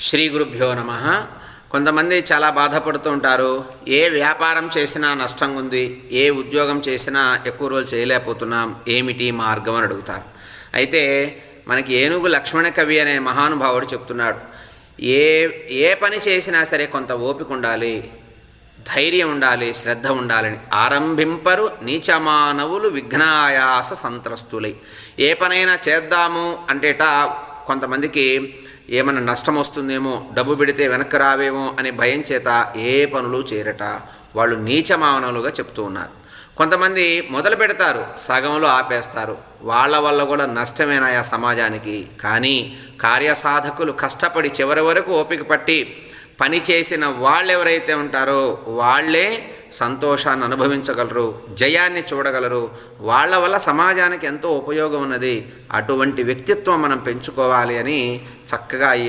శ్రీ గురుభ్యో నమ. కొంతమంది చాలా బాధపడుతూ ఉంటారు. ఏ వ్యాపారం చేసినా నష్టంగా ఉంది, ఏ ఉద్యోగం చేసినా ఎక్కువ రోజులు చేయలేకపోతున్నాం, ఏమిటి మార్గం అని అడుగుతారు. అయితే మనకి ఏనుగు లక్ష్మణ కవి అనే మహానుభావుడు చెప్తున్నాడు, ఏ పని చేసినా సరే కొంత ఓపిక ఉండాలి, ధైర్యం ఉండాలి, శ్రద్ధ ఉండాలని. ఆరంభింపరు నీచమానవులు విఘ్నాయాస సంత్రస్తులై. ఏ పనైనా చేద్దాము అంటేట కొంతమందికి ఏమైనా నష్టం వస్తుందేమో, డబ్బు పెడితే వెనక్కి రావేమో అనే భయం చేత ఏ పనులు చేయరట. వాళ్ళు నీచమానవులుగా చెప్తూ ఉన్నారు. కొంతమంది మొదలు పెడతారు, సగంలో ఆపేస్తారు. వాళ్ళ వల్ల కూడా నష్టమేనాయా సమాజానికి. కానీ కార్యసాధకులు కష్టపడి చివరి వరకు ఓపిక పట్టి పని చేసిన వాళ్ళు ఎవరైతే ఉంటారో వాళ్ళే సంతోషాన్ని అనుభవించగలరు, జయాన్ని చూడగలరు. వాళ్ళ వల్ల సమాజానికి ఎంతో ఉపయోగం ఉన్నది. అటువంటి వ్యక్తిత్వం మనం పెంచుకోవాలి అని చక్కగా ఈ